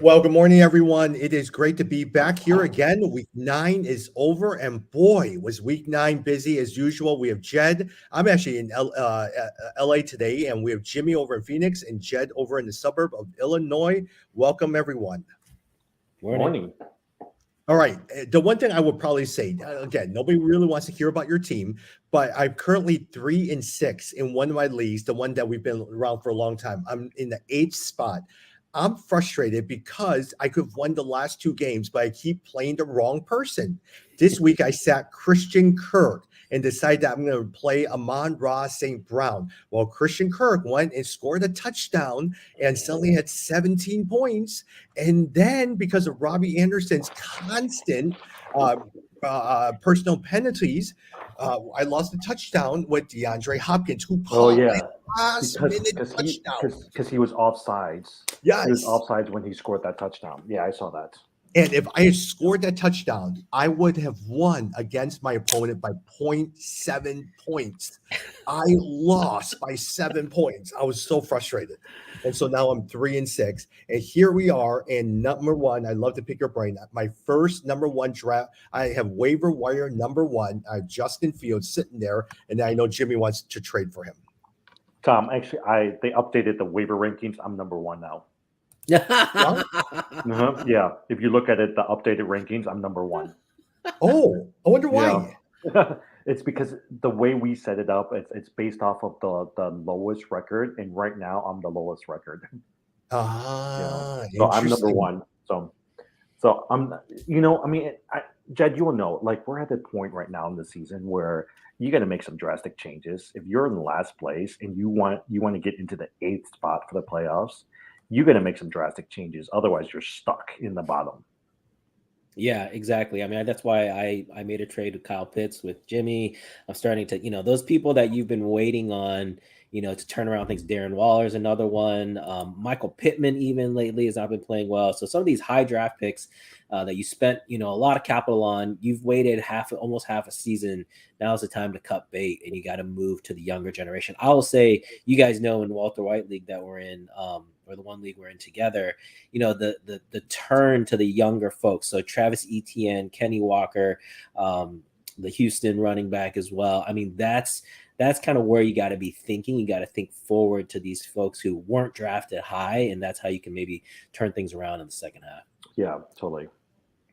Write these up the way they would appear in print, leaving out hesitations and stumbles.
Well, good morning, everyone. It is great to be back here again. Week 9 is over, and boy, was week 9 busy as usual. We have Jed. I'm actually in LA today, and we have Jimmy over in Phoenix and Jed over in the suburb of Illinois. Welcome, everyone. Morning. All right. The one thing I would probably say again, nobody really wants to hear about your team, but I'm currently 3-6 in one of my leagues, the one that we've been around for a long time. I'm in the eighth spot. I'm frustrated because I could have won the last two games, but I keep playing the wrong person. This week I sat Christian Kirk and decided that I'm going to play Amon-Ra St. Brown. Well, Christian Kirk went and scored a touchdown and suddenly had 17 points. And then because of Robbie Anderson's constant uh, personal penalties, I lost a touchdown with DeAndre Hopkins, who Oh caught yeah, a last because minute because he touchdown. because he was offsides. He was Yes. offsides when he scored that touchdown. Yeah, I saw that. And if I had scored that touchdown, I would have won against my opponent by point 0.7 points. I lost by 7 points. I was so frustrated. And so now I'm 3-6. And here we are in number one. I love to pick your brain. My first number one draft. I have waiver wire number one. I have Justin Fields sitting there. And I know Jimmy wants to trade for him. Tom, actually, I they updated the waiver rankings. I'm number one now. Well, Yeah, if you look at it, the updated rankings, I'm number one. oh, I wonder Yeah, why. it's because the way we set it up, it's based off of the lowest record, and right now I'm the lowest record. So I'm number Interesting. one. So I mean, Jed, you will know, like we're at the point right now in the season where you got to make some drastic changes. If you're in last place and you want to get into the eighth spot for the playoffs, you got to make some drastic changes. Otherwise, you're stuck in the bottom. Yeah, exactly. I mean, that's why I made a trade with Kyle Pitts with Jimmy. I'm starting to, those people that you've been waiting on, to turn around things. Darren Waller's another one. Michael Pittman even lately has not been playing well. So some of these high draft picks that you spent, a lot of capital on, you've waited almost half a season. Now is the time to cut bait, and you got to move to the younger generation. I will say, you guys know in Walter White League that we're in, or the one league we're in together, the turn to the younger folks. So Travis Etienne, Kenny Walker, the Houston running back as well. I mean, that's kind of where you got to be thinking. You got to think forward to these folks who weren't drafted high, and that's how you can maybe turn things around in the second half. Yeah, totally.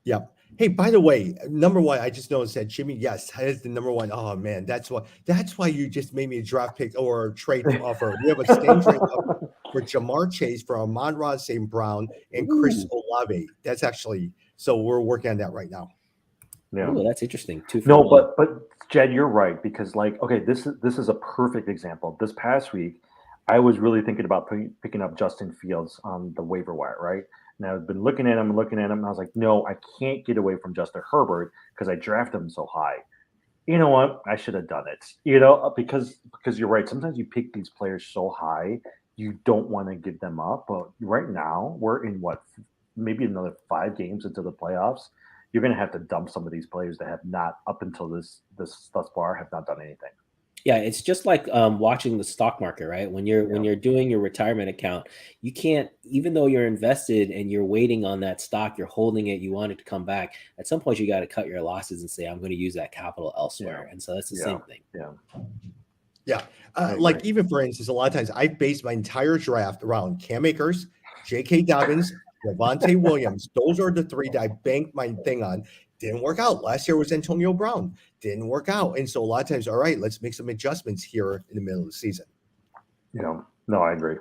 Yeah. Hey, by the way, number one, I just noticed that Jimmy, yes, has the number one. Oh man, that's why you just made me a draft pick or a trade offer. We have a stand trade offer for Jamar Chase, for Amon-Ra St. Brown, and Chris Ooh. Olave. That's actually so we're working on that right now. Yeah. Oh, that's interesting. 2 for No, 1. but Jed, you're right because like okay, this is a perfect example. This past week, I was really thinking about picking up Justin Fields on the waiver wire, right? And I've been looking at him, and I was like, no, I can't get away from Justin Herbert because I drafted him so high. You know what? I should have done it. Because you're right. Sometimes you pick these players so high, you don't want to give them up. But right now, we're in what maybe another 5 games into the playoffs. You're going to have to dump some of these players that have not up until this thus far have not done anything. Yeah, it's just like watching the stock market, right? When Yeah. you're doing your retirement account, you can't, even though you're invested and you're waiting on that stock, you're holding it, you want it to come back. At some point, you got to cut your losses and say, I'm going to use that capital Yeah. elsewhere. And so that's the Yeah. same thing. Yeah. Yeah. I Like agree. even for instance, a lot of times I base my entire draft around Cam Akers, J.K. Dobbins, Devontae Williams. Those are the three that I banked my thing on. Didn't work out. Last year was Antonio Brown. Didn't work out. And so a lot of times, all right, let's make some adjustments here in the middle of the season. Yeah. No, I agree.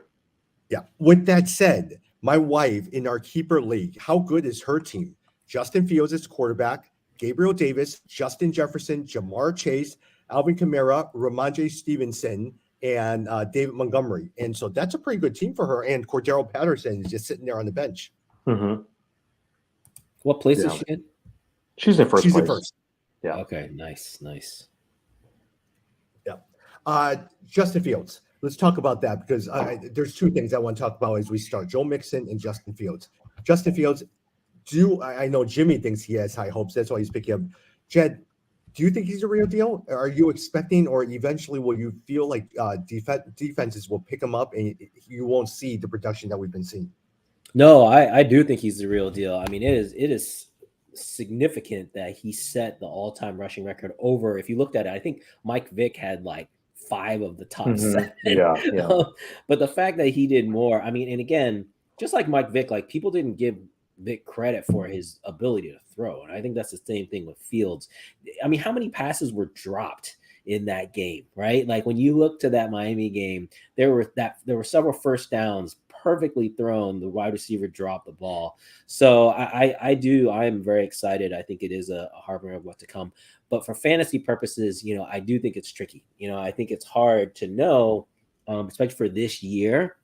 Yeah. With that said, my wife in our keeper league, how good is her team? Justin Fields is quarterback, Gabriel Davis, Justin Jefferson, Jamar Chase, Alvin Kamara, Ramondre Stevenson, and David Montgomery. And so that's a pretty good team for her. And Cordero Patterson is just sitting there on the bench. Hmm. What place is Yeah. she in? She's in first She's in place. first. Yeah. Okay, nice. Yeah. Justin Fields. Let's talk about that because there's two things I want to talk about as we start. Joe Mixon and Justin Fields. Justin Fields, I know Jimmy thinks he has high hopes. That's why he's picking up. Jed, do you think he's a real deal? Are you expecting, or eventually will you feel like defenses will pick him up and you won't see the production that we've been seeing? No, I do think he's the real deal. I mean, it is significant that he set the all-time rushing record over. If you looked at it, I think Mike Vick had like 5 of the top 7. Yeah, yeah, But the fact that he did more, I mean, and again, just like Mike Vick, like people didn't give Vick credit for his ability to throw, and I think that's the same thing with Fields. I mean, how many passes were dropped in that game, right? Like when you look to that Miami game, there were several first downs perfectly thrown. The wide receiver dropped the ball. So I am very excited. I think it is a harbinger of what to come. But for fantasy purposes, I do think it's tricky. I think it's hard to know, especially for this year.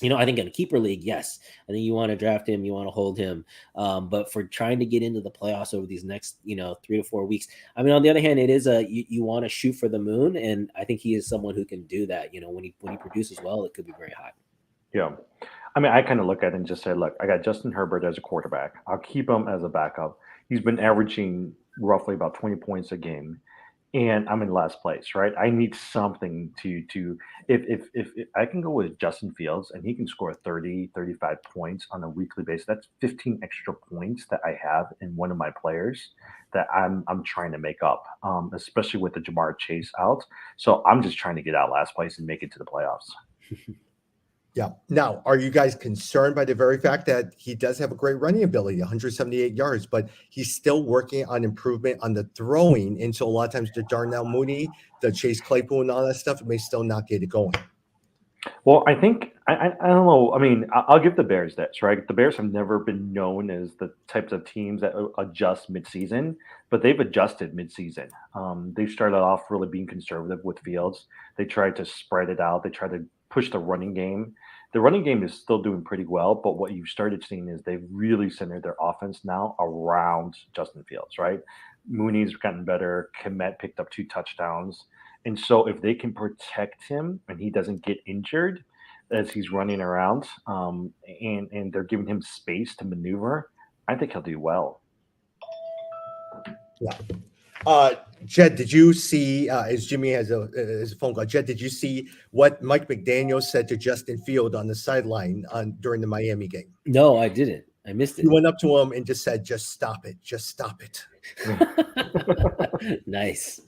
I think in a keeper league, yes, I think you want to draft him, you want to hold him. But for trying to get into the playoffs over these next, 3 to 4 weeks, I mean, on the other hand, it is you want to shoot for the moon, and I think he is someone who can do that. When he produces well, it could be very high. yeah. I mean, I kind of look at it and just say, look, I got Justin Herbert as a quarterback. I'll keep him as a backup. He's been averaging roughly about 20 points a game, and I'm in last place, right? I need something to if I can go with Justin Fields and he can score 30, 35 points on a weekly basis, that's 15 extra points that I have in one of my players that I'm trying to make up, especially with the Jamar Chase out. So I'm just trying to get out last place and make it to the playoffs. Yeah. Now, are you guys concerned by the very fact that he does have a great running ability, 178 yards, but he's still working on improvement on the throwing? And so a lot of times the Darnell Mooney, the Chase Claypool, and all that stuff may still not get it going. Well, I think I don't know. I mean, I'll give the Bears this, right? The Bears have never been known as the types of teams that adjust midseason, but they've adjusted midseason. They started off really being conservative with Fields. They tried to spread it out. They tried to push the running game. The running game is still doing pretty well, but what you've started seeing is they've really centered their offense now around Justin Fields, right? Mooney's gotten better. Komet picked up 2 touchdowns. And so if they can protect him and he doesn't get injured as he's running around, and they're giving him space to maneuver, I think he'll do well. Yeah. Jed, did you see, as Jimmy has a phone call, Jed, did you see what Mike McDaniel said to Justin Field on the sideline during the Miami game? No, I didn't. I missed He it. went up to him and just said, just stop it. Just stop it. Nice.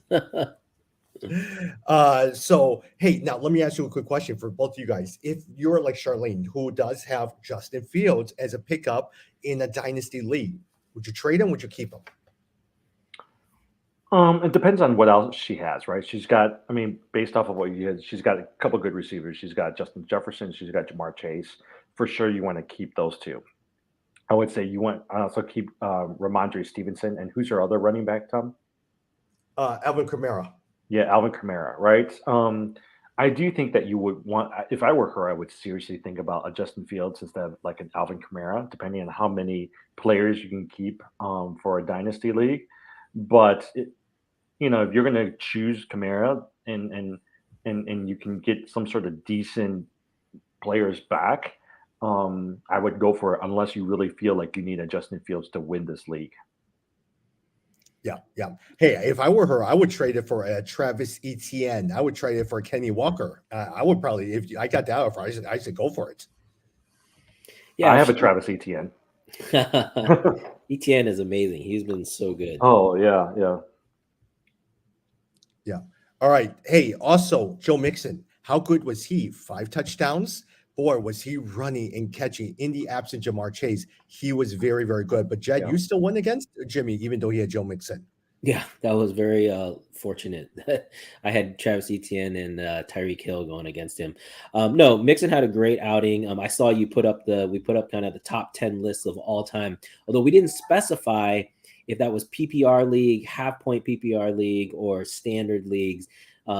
So, hey, now let me ask you a quick question for both of you guys. If you're like Charlene, who does have Justin Fields as a pickup in a dynasty league, would you trade him? Would you keep him? It depends on what else she has, right? She's got, I mean, based off of what you had, she's got a couple good receivers. She's got Justin Jefferson. She's got Jamar Chase. For sure, you want to keep those two. I would say you want I also keep Ramondre Stevenson. And who's your other running back, Tom? Alvin Kamara. Yeah, Alvin Kamara, right? I do think that you would want, if I were her, I would seriously think about a Justin Fields instead of like an Alvin Kamara, depending on how many players you can keep for a dynasty league. But if you're going to choose Kamara and you can get some sort of decent players back, I would go for it unless you really feel like you need a Justin Fields to win this league. Yeah, yeah. Hey, if I were her, I would trade it for a Travis Etienne. I would trade it for a Kenny Walker. I would probably, if I got that offer, I should go for it. Yeah, I have a Travis Etienne. Etienne is amazing. He's been so good. Oh, yeah, yeah. Yeah. All right. Hey, also, Joe Mixon, how good was he? 5 touchdowns? Boy, was he running and catching in the absence of Jamar Chase. He was very, very good. But Jed, you still won against Jimmy, even though he had Joe Mixon. Yeah, that was very fortunate. I had Travis Etienne and Tyreek Hill going against him. No, Mixon had a great outing. I saw we put up kind of the top 10 lists of all time, although we didn't specify if that was PPR league, half point PPR league, or standard leagues.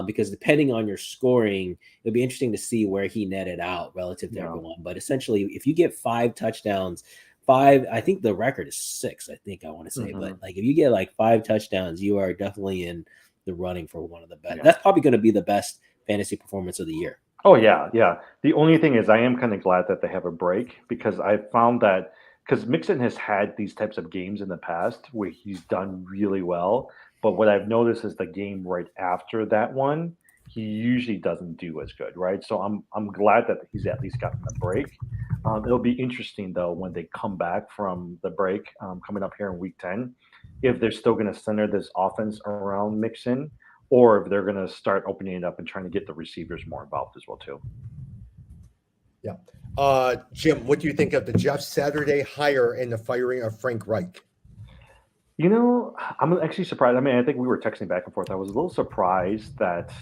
Because depending on your scoring, it'll be interesting to see where he netted out relative to everyone. But essentially, if you get 5 touchdowns, I think the record is 6, I think I want to say. Mm-hmm. But like if you get like 5 touchdowns, you are definitely in the running for one of the best. Yeah. That's probably going to be the best fantasy performance of the year. Oh, yeah, yeah. The only thing is I am kind of glad that they have a break because I found that because Mixon has had these types of games in the past where he's done really well. But what I've noticed is the game right after that one, he usually doesn't do as good, right? So I'm glad that he's at least gotten a break. It'll be interesting though when they come back from the break coming up here in week 10, if they're still going to center this offense around Mixon, or if they're going to start opening it up and trying to get the receivers more involved as well too. Yeah. Jim, what do you think of the Jeff Saturday hire and the firing of Frank Reich? I'm actually surprised. I mean, I think we were texting back and forth. I was a little surprised that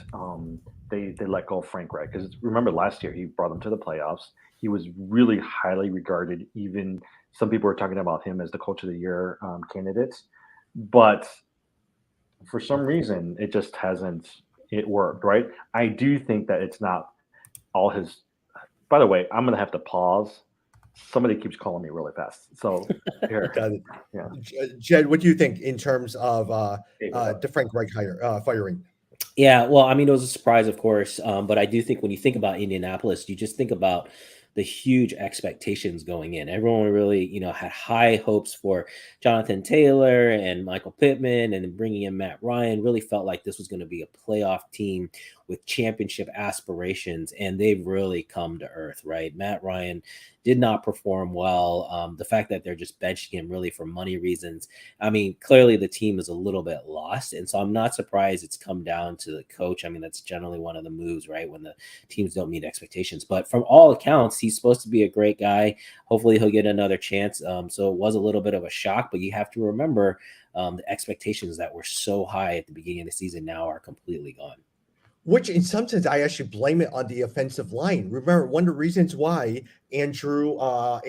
they let go of Frank Reich because remember last year he brought them to the playoffs. He was really highly regarded. Even some people were talking about him as the coach of the year candidate, but for some reason it just hasn't it worked. Right? I do think that it's not all his. By the way, I'm gonna have to pause. Somebody keeps calling me really fast. So here, Got it. yeah. Jed, what do you think in terms of the Frank Reich firing? Yeah, well, I mean, it was a surprise, of course, but I do think when you think about Indianapolis, you just think about the huge expectations going in. Everyone really, had high hopes for Jonathan Taylor and Michael Pittman, and then bringing in Matt Ryan. Really felt like this was going to be a playoff team with championship aspirations, and they've really come to earth, right? Matt Ryan did not perform well. The fact that they're just benching him really for money reasons. I mean, clearly the team is a little bit lost. And so I'm not surprised it's come down to the coach. I mean, that's generally one of the moves, right? When the teams don't meet expectations. But from all accounts, he's supposed to be a great guy. Hopefully he'll get another chance. So it was a little bit of a shock, but you have to remember the expectations that were so high at the beginning of the season now are completely gone. Which, in some sense, I actually blame it on the offensive line. Remember, one of the reasons why Andrew Luck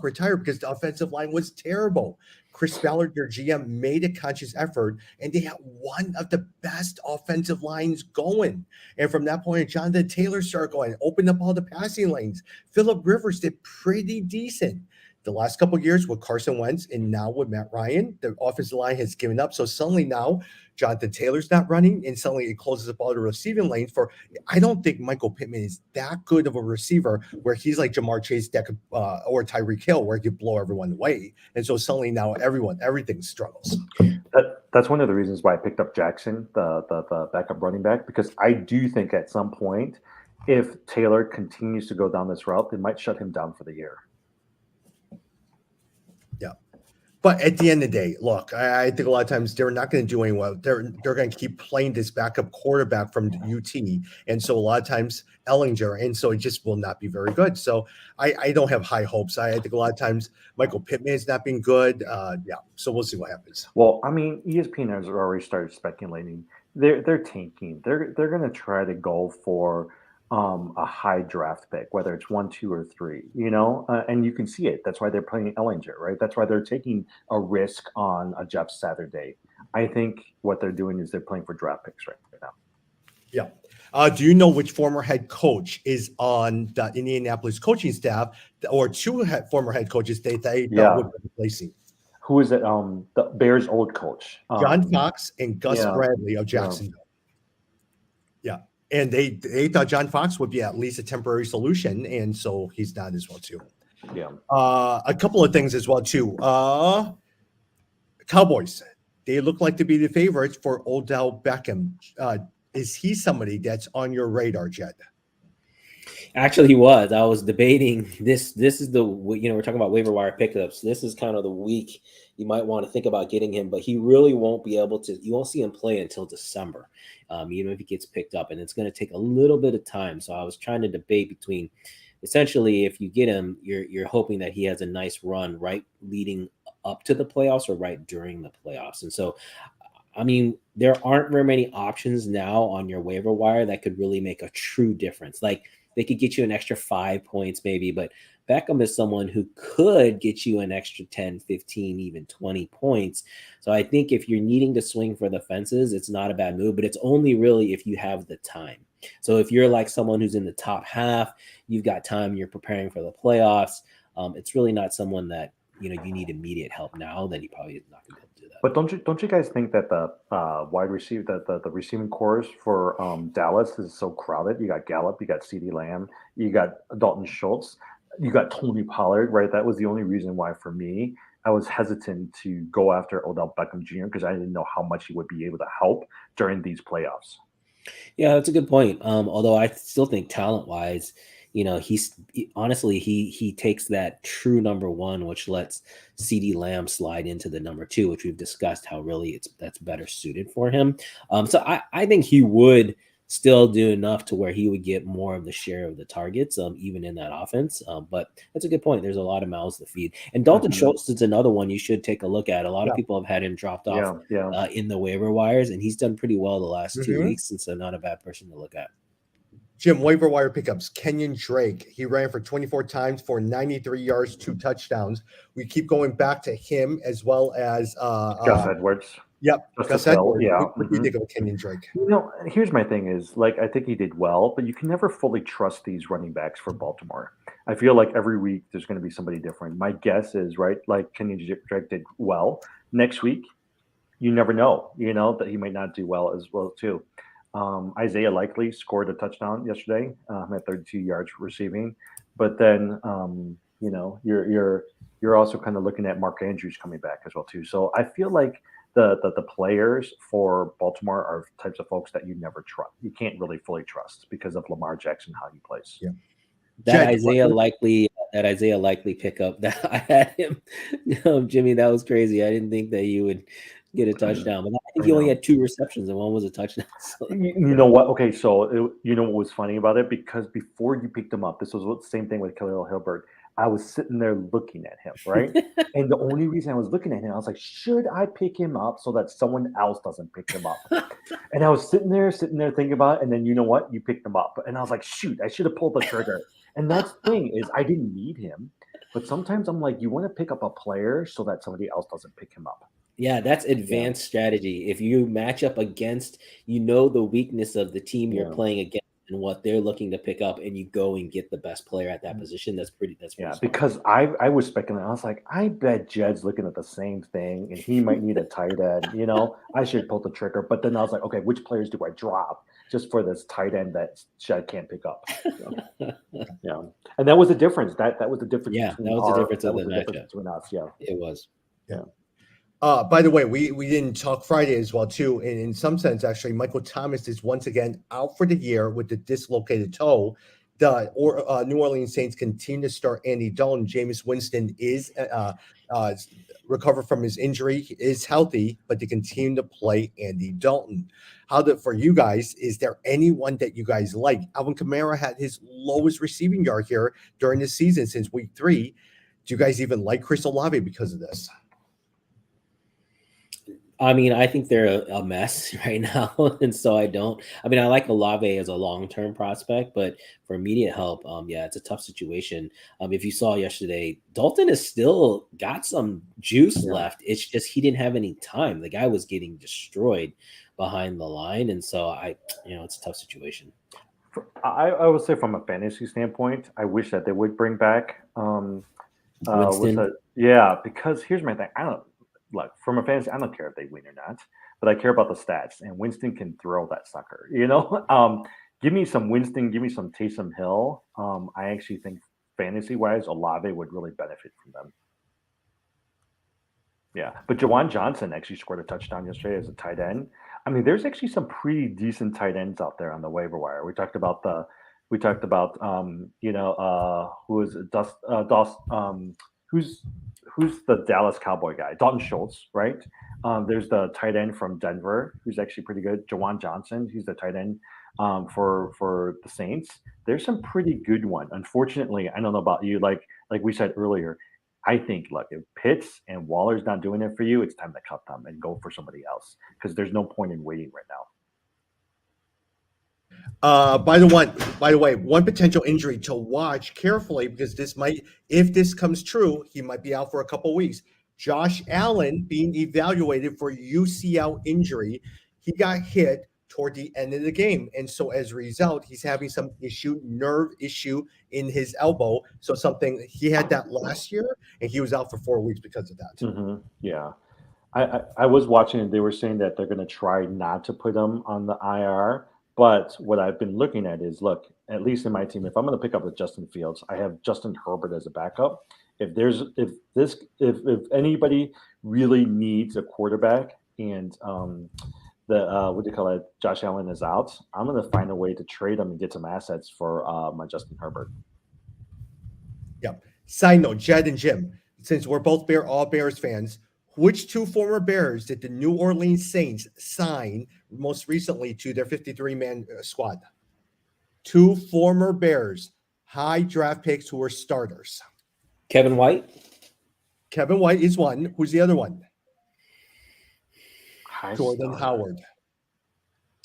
retired because the offensive line was terrible. Chris Ballard, their GM, made a conscious effort, and they had one of the best offensive lines going. And from that point, Jonathan Taylor started going, opened up all the passing lanes. Phillip Rivers did pretty decent. The last couple of years with Carson Wentz and now with Matt Ryan, the offensive line has given up. So suddenly now Jonathan Taylor's not running, and suddenly it closes up all the receiving lanes for. I don't think Michael Pittman is that good of a receiver where he's like Jamar Chase that could, or Tyreek Hill where he could blow everyone away. And so suddenly now everything struggles. That's one of the reasons why I picked up Jackson, the backup running back, because I do think at some point, if Taylor continues to go down this route, they might shut him down for the year. Yeah. But at the end of the day, look, I think a lot of times they're not going to do any well. They're going to keep playing this backup quarterback from UT. And so a lot of times Ellinger, and so it just will not be very good. So I don't have high hopes. I think a lot of times Michael Pittman has not been good. So we'll see what happens. Well, I mean, ESPN has already started speculating. They're tanking. They're going to try to go for a high draft pick, whether it's 1, 2, or 3, and you can see it. That's why they're playing Ellinger, right? That's why they're taking a risk on a Jeff Saturday. I think what they're doing is they're playing for draft picks right now. Yeah. Do you know which former head would on the Indianapolis coaching staff, or two former head coaches would be replacing? Who is it? The Bears' old coach, John Fox and Gus Bradley of Jacksonville. Yeah. And they thought John Fox would be at least a temporary solution, and so he's not as well too. Yeah. A couple of things as well too. Cowboys, they look like to be the favorites for Odell Beckham. Is he somebody that's on your radar, Jed? Actually, he was. I was debating this. This is we're talking about waiver wire pickups. This is kind of the week you might want to think about getting him, but he really won't be able to. You won't see him play until December, even if he gets picked up, and it's going to take a little bit of time. So I was trying to debate between, essentially, if you get him, you're hoping that he has a nice run right leading up to the playoffs or right during the playoffs, and so. I mean, there aren't very many options now on your waiver wire that could really make a true difference. Like they could get you an extra 5 points maybe, but Beckham is someone who could get you an extra 10, 15, even 20 points. So I think if you're needing to swing for the fences, it's not a bad move, but it's only really if you have the time. So if you're like someone who's in the top half, you've got time, you're preparing for the playoffs. It's really not someone that, you need immediate help now, then you probably not going to be able to do that. But don't you guys think that the wide receiver, the receiving corps for Dallas is so crowded? You got Gallup, you got CeeDee Lamb, you got Dalton Schultz, you got Tony Pollard, right? That was the only reason why for me I was hesitant to go after Odell Beckham Jr. because I didn't know how much he would be able to help during these playoffs. Yeah, that's a good point. Although I still think talent wise, honestly he takes that true number one, which lets CD Lamb slide into the number two, which we've discussed how really that's better suited for him. So I think he would still do enough to where he would get more of the share of the targets, even in that offense. But that's a good point. There's a lot of mouths to feed. And Dalton Schultz is another one you should take a look at. A lot of people have had him dropped off in the waiver wires, and he's done pretty well the last 2 weeks, and so not a bad person to look at. Jim, waiver wire pickups. Kenyon Drake. He ran for 24 times for 93 yards, 2 touchdowns. We keep going back to him as well as Gus Edwards. Yep. Gus Edwards. Yeah. What do you think of Kenyon Drake? Here's my thing is, like, I think he did well, but you can never fully trust these running backs for Baltimore. I feel like every week there's going to be somebody different. My guess is, right, like Kenyon Drake did well. Next week, you never know, that he might not do well as well, too. Isaiah Likely scored a touchdown yesterday at 32 yards receiving, but then you're also kind of looking at Mark Andrews coming back as well too. So I feel like the players for Baltimore are types of folks that you never trust. You can't really fully trust because of Lamar Jackson, how he plays. Yeah. That Isaiah Likely pickup that I had him, Jimmy, that was crazy. I didn't think that you would get a touchdown, but I think he only had 2 receptions and one was a touchdown. So. You know what? Okay, so you know what was funny about it? Because before you picked him up, this was the same thing with Khalil Hilbert. I was sitting there looking at him, right? And the only reason I was looking at him, I was like, should I pick him up so that someone else doesn't pick him up? And I was sitting there thinking about it. And then you know what? You picked him up. And I was like, shoot, I should have pulled the trigger. And that's the thing is I didn't need him. But sometimes I'm like, you want to pick up a player so that somebody else doesn't pick him up. Yeah, that's advanced strategy. If you match up against, the weakness of the team you're playing against and what they're looking to pick up, and you go and get the best player at that position. That's pretty smart. Because I was speculating. I was like, I bet Jed's looking at the same thing, and he might need a tight end. I should pull the trigger. But then I was like, okay, which players do I drop just for this tight end that Jed can't pick up? And that was the difference. That was the difference. Yeah, that was the difference of the matchup between us. Yeah, it was. Yeah. By the way, we didn't talk Friday as well too. And in some sense, actually, Michael Thomas is once again out for the year with the dislocated toe. The New Orleans Saints continue to start Andy Dalton. Jameis Winston is recovered from his injury, is healthy, but they continue to play Andy Dalton. For you guys, is there anyone that you guys like? Alvin Kamara had his lowest receiving yard here during the season since week 3. Do you guys even like Chris Olave because of this? I mean, I think they're a mess right now, and so I don't. I mean, I like Olave as a long-term prospect, but for immediate help, it's a tough situation. If you saw yesterday, Dalton has still got some juice left. It's just he didn't have any time. The guy was getting destroyed behind the line, and so it's a tough situation. I would say from a fantasy standpoint, I wish that they would bring back Winston. Because here's my thing. Look, from a fantasy, I don't care if they win or not, but I care about the stats. And Winston can throw that sucker, Give me some Winston, give me some Taysom Hill. I actually think fantasy-wise, Olave would really benefit from them. Yeah, but Jawan Johnson actually scored a touchdown yesterday as a tight end. I mean, there's actually some pretty decent tight ends out there on the waiver wire. We talked about who is who's the Dallas Cowboy guy? Dalton Schultz, right? There's the tight end from Denver, who's actually pretty good. Jawan Johnson, he's the tight end for the Saints. There's some pretty good one. Unfortunately, I don't know about you. Like we said earlier, I think, look, if Pitts and Waller's not doing it for you, it's time to cut them and go for somebody else because there's no point in waiting right now. By the way, one potential injury to watch carefully because if this comes true, he might be out for a couple weeks. Josh Allen being evaluated for UCL injury. He got hit toward the end of the game. And so as a result, he's having some nerve issue in his elbow. So he had that last year and he was out for 4 weeks because of that. Mm-hmm. Yeah. I was watching and they were saying that they're going to try not to put him on the IR. But what I've been looking at is, look, at least in my team, if I'm going to pick up with Justin Fields, I have Justin Herbert as a backup. if anybody really needs a quarterback and the what do you call it, Josh Allen is out, I'm gonna find a way to trade him and get some assets for my Justin Herbert. Yep. Side note, Jed and Jim, since we're both all Bears fans, which two former Bears did the New Orleans Saints sign most recently to their 53-man squad? Two former Bears, high draft picks who were starters. Kevin White. Kevin White is one. Who's the other one? Jordan Starter. Howard.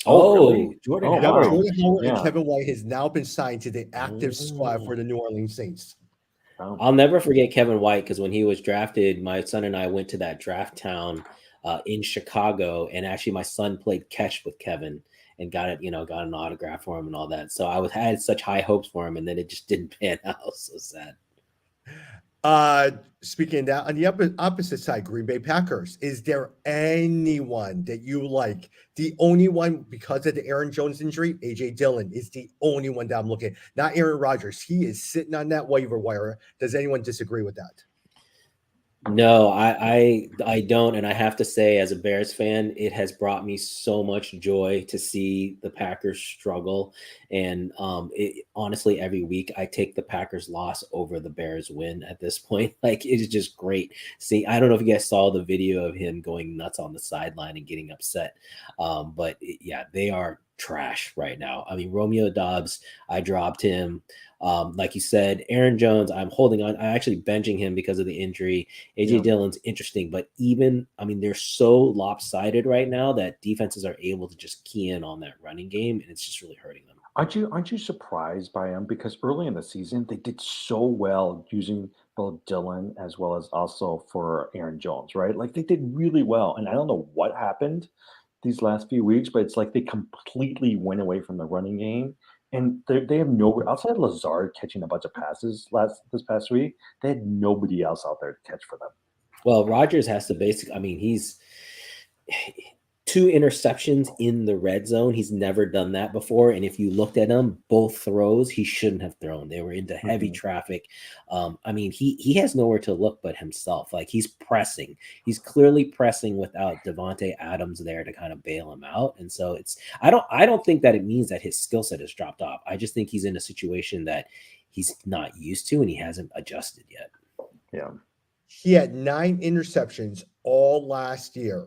Really? Jordan Oh, Yep, Howard. wow. Jordan Howard and Yeah. Kevin White has now been signed to the active squad for the New Orleans Saints. Oh. I'll never forget Kevin White because when he was drafted, my son and I went to that draft town in Chicago, and actually my son played catch with Kevin and got an autograph for him and all that. So had such high hopes for him, and then it just didn't pan out. So sad. Speaking of that, on the opposite side, Green Bay Packers, is there anyone that you like? The only one, because of the Aaron Jones injury, AJ Dillon is the only one that I'm looking at. Not Aaron Rodgers. He is sitting on that waiver wire. Does anyone disagree with that? No, I don't, and I have to say, as a Bears fan, it has brought me so much joy to see the Packers struggle. And honestly, every week I take the Packers loss over the Bears win at this point. Like, it is just great. See, I don't know if you guys saw the video of him going nuts on the sideline and getting upset, but yeah, they are trash right now. I mean, Romeo Dobbs, I dropped him. Like you said, Aaron Jones, I'm holding on. I'm actually benching him because of the injury. AJ Dillon's interesting, but they're so lopsided right now that defenses are able to just key in on that running game, and it's just really hurting them. Aren't you surprised by him? Because early in the season, they did so well using both Dillon as well as also for Aaron Jones, right? Like they did really well. And I don't know what happened these last few weeks, but it's like they completely went away from the running game. And they have no outside Lazard catching a bunch of passes this past week. They had nobody else out there to catch for them. Well, Rodgers has to he's 2 interceptions in the red zone. He's never done that before. And if you looked at him, both throws he shouldn't have thrown. They were into heavy traffic. He has nowhere to look but himself. Like, he's pressing. He's clearly pressing without Devontae Adams there to kind of bail him out. And so I don't think that it means that his skill set has dropped off. I just think he's in a situation that he's not used to and he hasn't adjusted yet. Yeah. He had 9 interceptions all last year.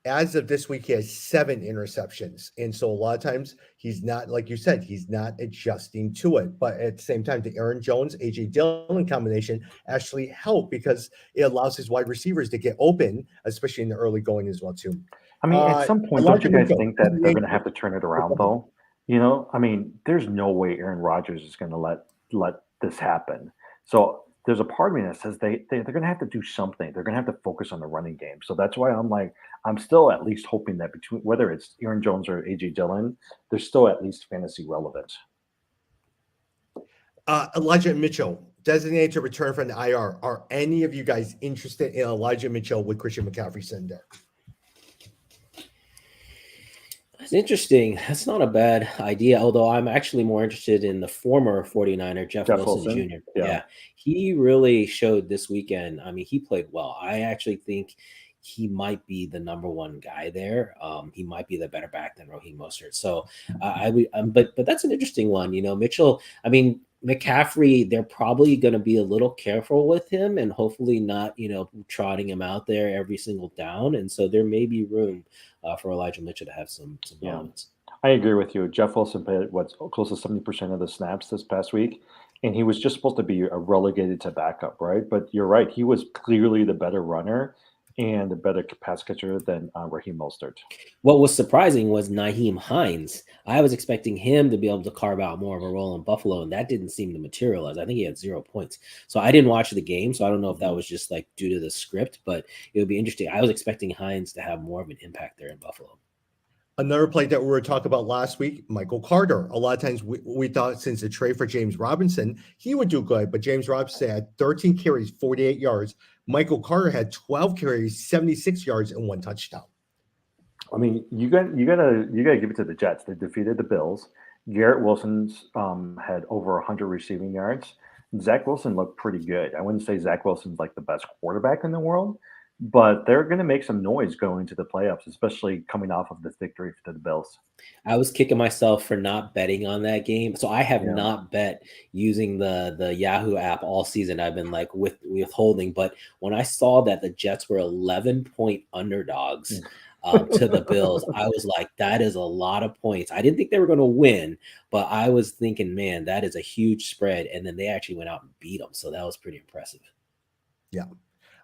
As of this week, he has 7 interceptions. And so a lot of times he's not, like you said, he's not adjusting to it. But at the same time, the Aaron Jones, AJ Dillon combination actually help because it allows his wide receivers to get open, especially in the early going as well, too. I mean, at some point, don't you guys think that they're going to have to turn it around, though? You know, I mean, there's no way Aaron Rodgers is going to let this happen. So there's a part of me that says they're going to have to do something. They're going to have to focus on the running game. So that's why I'm still at least hoping that between whether it's Aaron Jones or AJ Dillon, they're still at least fantasy relevant. Elijah Mitchell, designated to return from the IR. Are any of you guys interested in Elijah Mitchell with Christian McCaffrey sitting there? That's interesting. That's not a bad idea, although I'm actually more interested in the former 49er, Jeff Wilson Jr. Yeah, he really showed this weekend. I mean, he played well. I actually think he might be the number 1 guy there. He might be the better back than Raheem Mostert. So but that's an interesting one. You know, Mitchell, I mean, McCaffrey, they're probably going to be a little careful with him and hopefully not, trotting him out there every single down. And so there may be room for Elijah Mitchell to have some moments. I agree with you. Jeff Wilson played close to 70% of the snaps this past week, and he was just supposed to be relegated to backup, right? But you're right. He was clearly the better runner and a better pass catcher than Raheem Mostert. What was surprising was Nyheim Hines. I was expecting him to be able to carve out more of a role in Buffalo, and that didn't seem to materialize. I think he had 0 points. So I didn't watch the game, so I don't know if that was just like due to the script, but it would be interesting. I was expecting Hines to have more of an impact there in Buffalo. Another play that we were talking about last week, Michael Carter. A lot of times we thought since the trade for James Robinson, he would do good, but James Robinson had 13 carries, 48 yards. Michael Carter had 12 carries, 76 yards, and 1 touchdown. I mean, you gotta give it to the Jets. They defeated the Bills. Garrett Wilson's had over 100 receiving yards. Zach Wilson looked pretty good. I wouldn't say Zach Wilson's like the best quarterback in the world, but they're going to make some noise going into the playoffs, especially coming off of this victory for the Bills. I was kicking myself for not betting on that game. So I have Yeah. not bet using the Yahoo app all season. I've been like withholding. But when I saw that the Jets were 11-point underdogs to the Bills, I was like, that is a lot of points. I didn't think they were going to win, but I was thinking, man, that is a huge spread. And then they actually went out and beat them. So that was pretty impressive. Yeah.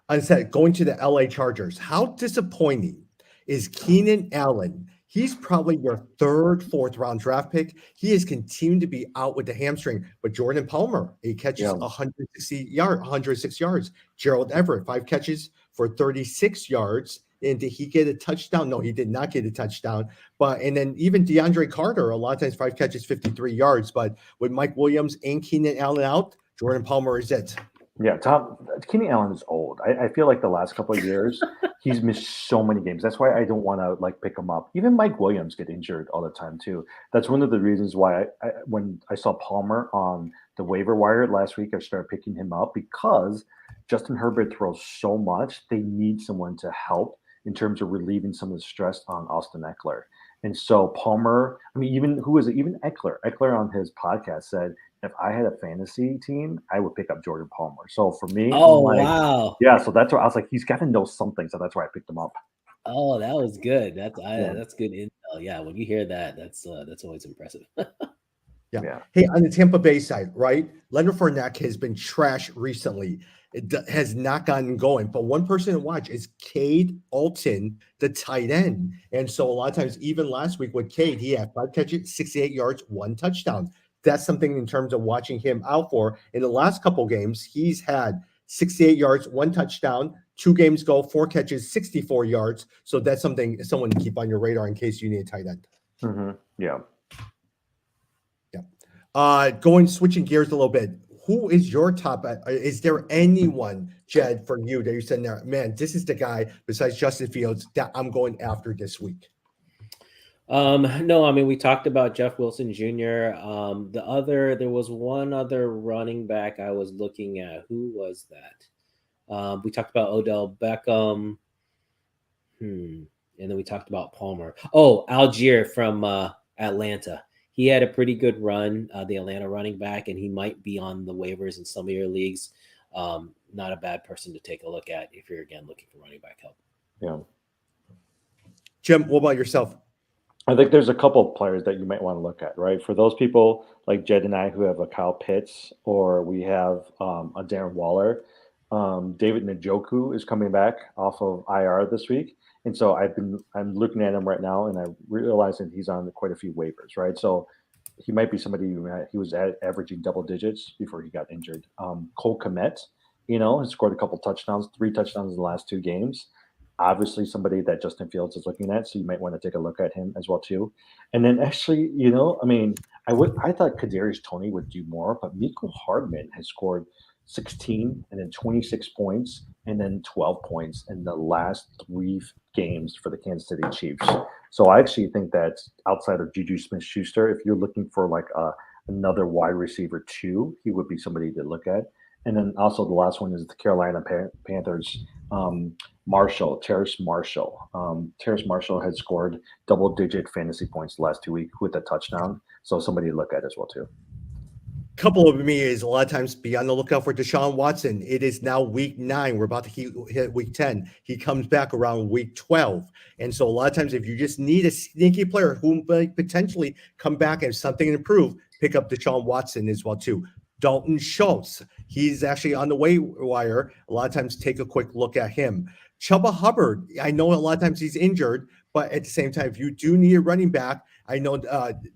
I said, going to the LA Chargers, how disappointing is Keenan Allen? He's probably your third, fourth round draft pick. He has continued to be out with the hamstring. But Jordan Palmer, he catches 106 yards. Gerald Everett, 5 catches for 36 yards. And did he get a touchdown? No, he did not get a touchdown. And then even DeAndre Carter, a lot of times 5 catches, 53 yards. But with Mike Williams and Keenan Allen out, Jordan Palmer is it. Yeah, Keenan Allen is old. I feel like the last couple of years he's missed so many games. That's why I don't want to like pick him up. Even Mike Williams get injured all the time too. That's one of the reasons why when I saw Palmer on the waiver wire last week, I started picking him up because Justin Herbert throws so much. They need someone to help in terms of relieving some of the stress on Austin Eckler. And so Palmer, I mean, even Eckler. Eckler on his podcast said, if I had a fantasy team, I would pick up Jordan Palmer. So for me, Wow. Yeah, so that's why I was like, he's got to know something. So that's why I picked him up. Oh, that was good. That's good intel. Yeah, when you hear that, that's always impressive. Yeah. Hey, on the Tampa Bay side, right? Leonard Fournette has been trash recently. It has not gotten going. But one person to watch is Cade Alton, the tight end. And so a lot of times, even last week with Cade, he had 5 catches, 68 yards, 1 touchdown. That's something in terms of watching him out for. In the last couple games, he's had 68 yards, 1 touchdown, 2 games go, 4 catches, 64 yards. So that's someone to keep on your radar in case you need a tight end. Mm-hmm. Yeah. Switching gears a little bit. Who is your top? Is there anyone, Jed, for you that you're sitting there, man, this is the guy besides Justin Fields that I'm going after this week? No, I mean, we talked about Jeff Wilson Jr. There was one other running back I was looking at. Who was that? We talked about Odell Beckham. And then we talked about Palmer. Oh, Algier from Atlanta. He had a pretty good run, the Atlanta running back, and he might be on the waivers in some of your leagues. Not a bad person to take a look at if you're, again, looking for running back help. Yeah. Jim, what about yourself? I think there's a couple of players that you might want to look at, right? For those people like Jed and I who have a Kyle Pitts, or we have a Darren Waller, David Njoku is coming back off of IR this week. And so I'm looking at him right now, and I realize that he's on quite a few waivers, right? So he might be somebody he was averaging double digits before he got injured. Cole Kmet, has scored a couple touchdowns, 3 touchdowns in the last 2 games. Obviously somebody that Justin Fields is looking at, so you might want to take a look at him as well too. And then actually, I thought Kadarius Toney would do more, but Mecole Hardman has scored 16 and then 26 points and then 12 points in the last 3 games for the Kansas City Chiefs. So I actually think that outside of Juju Smith-Schuster, if you're looking for like another wide receiver 2, he would be somebody to look at. And then also the last one is the Carolina Panthers, Terrace Marshall. Terrace Marshall has scored double-digit fantasy points the last 2 weeks with a touchdown. So somebody to look at as well too. Couple of me is a lot of times be on the lookout for Deshaun Watson. It is now week 9. We're about to hit week 10. He comes back around week 12. And so a lot of times if you just need a sneaky player who might potentially come back and something improve, pick up Deshaun Watson as well too. Dalton Schultz, he's actually on the wire. A lot of times take a quick look at him. Chuba Hubbard, I know a lot of times he's injured, but at the same time, if you do need a running back, I know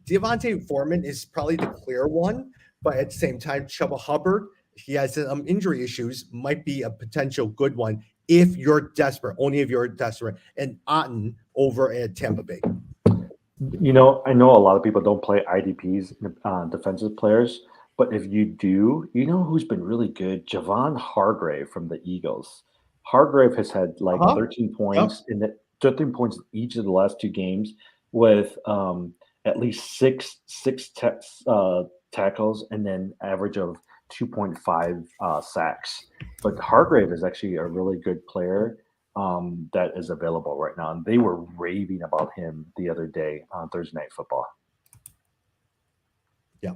Devontae Foreman is probably the clear one. But at the same time, Chuba Hubbard, he has some injury issues, might be a potential good one if you're desperate, only if you're desperate. And Otten over at Tampa Bay. I know a lot of people don't play IDPs, defensive players, but if you do, who's been really good? Javon Hargrave from the Eagles. Hargrave has had 13 points in 13 points in each of the last 2 games with at least six tackles, and then average of 2.5 sacks. But Hargrave is actually a really good player that is available right now. And they were raving about him the other day on Thursday Night Football. Yeah.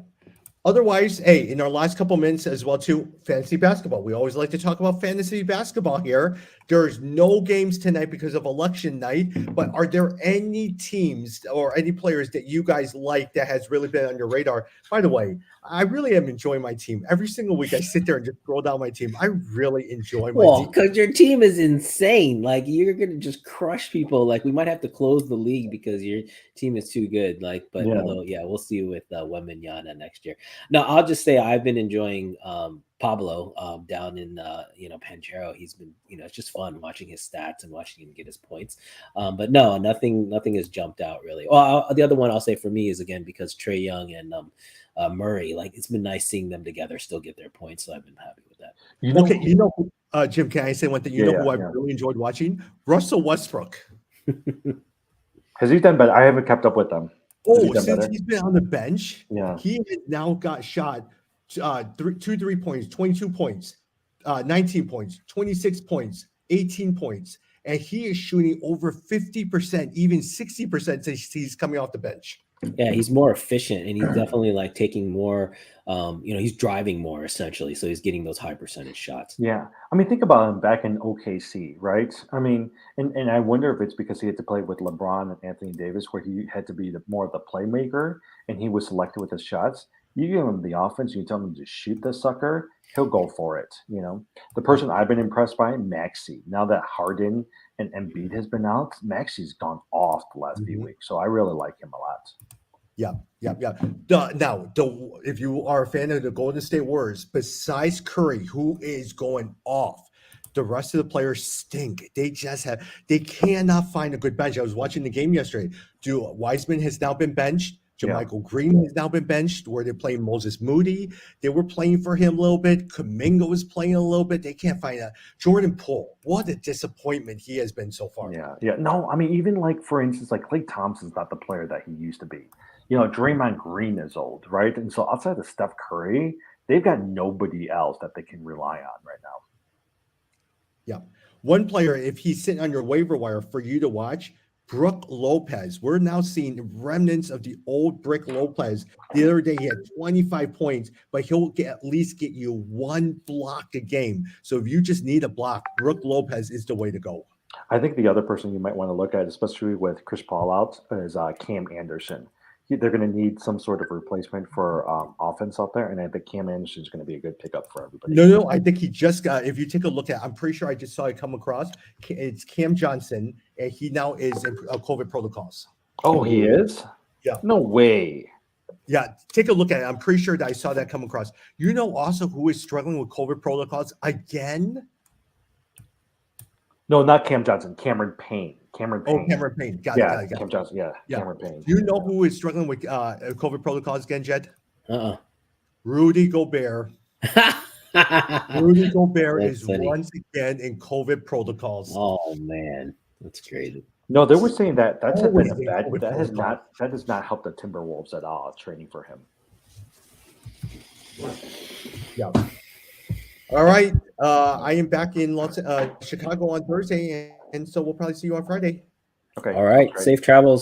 Otherwise, hey, in our last couple minutes as well, too, fantasy basketball. We always like to talk about fantasy basketball here. There's no games tonight because of election night, but are there any teams or any players that you guys like that has really been on your radar? By the way, I really am enjoying my team. Every single week I sit there and just scroll down my team. I really enjoy my Well, team. because your team is insane. Like you're gonna just crush people. Like we might have to close the league because your team is too good. Like, but although, we'll see with Wembanyama next year. No, I'll just say I've been enjoying Pablo down in Panchero. He's been, it's just fun watching his stats and watching him get his points. But no, nothing has jumped out really. Well, the other one I'll say for me is again because Trae Young and Murray, like it's been nice seeing them together still get their points. So I've been happy with that. Jim, can I say one thing? You know who I've really enjoyed watching? Russell Westbrook. Has he done better? I haven't kept up with them. Since he's been on the bench, he has now got shot 3 points, 22 points, 19 points, 26 points, 18 points, and he is shooting over 50%, even 60% since he's coming off the bench. Yeah, he's more efficient, and he's definitely like taking more. He's driving more essentially, so he's getting those high percentage shots. Yeah, I mean, think about him back in OKC, right? I mean, and I wonder if it's because he had to play with LeBron and Anthony Davis, where he had to be more of the playmaker, and he was selected with his shots. You give him the offense, you tell him to shoot the sucker, he'll go for it. The person I've been impressed by, Maxey. Now that Harden and Embiid has been out, Maxey's gone off the last few weeks, so I really like him a lot. Yeah. If you are a fan of the Golden State Warriors, besides Curry, who is going off, the rest of the players stink. They cannot find a good bench. I was watching the game yesterday. Wiseman has now been benched. JaMychal Green has now been benched, where they're playing Moses Moody. They were playing for him a little bit. Kuminga was playing a little bit. They can't find Jordan Poole. What a disappointment he has been so far. Yeah. No, I mean, even like, for instance, like Klay Thompson's not the player that he used to be. Draymond Green is old, right? And so outside of Steph Curry, they've got nobody else that they can rely on right now. Yeah. One player, if he's sitting on your waiver wire for you to watch, Brook Lopez. We're now seeing remnants of the old Brook Lopez. The other day he had 25 points, but he'll at least get you one block a game. So if you just need a block, Brook Lopez is the way to go. I think the other person you might want to look at, especially with Chris Paul out, is Cam Anderson. They're going to need some sort of replacement for offense out there, and I think Cam Anderson is going to be a good pickup for everybody. No, I think he just got. If you take a look at, I'm pretty sure I just saw it come across. It's Cam Johnson, and he now is in COVID protocols. Oh, he is? Yeah. No way. Yeah, take a look at it. I'm pretty sure that I saw that come across. Also who is struggling with COVID protocols again? No, not Cam Johnson. Cameron Payne. Cameron Payne. Oh, Cameron Payne. Got it. Cam Johnson. Yeah. Cameron Payne. Do you know who is struggling with COVID protocols again, Jed? Rudy Gobert. Rudy Gobert is once again in COVID protocols. Oh man, that's crazy. No, they were saying that that has not helped the Timberwolves at all training for him. Yeah. All right. I am back in Chicago on Thursday, and so we'll probably see you on Friday. Okay. All right. Safe travels.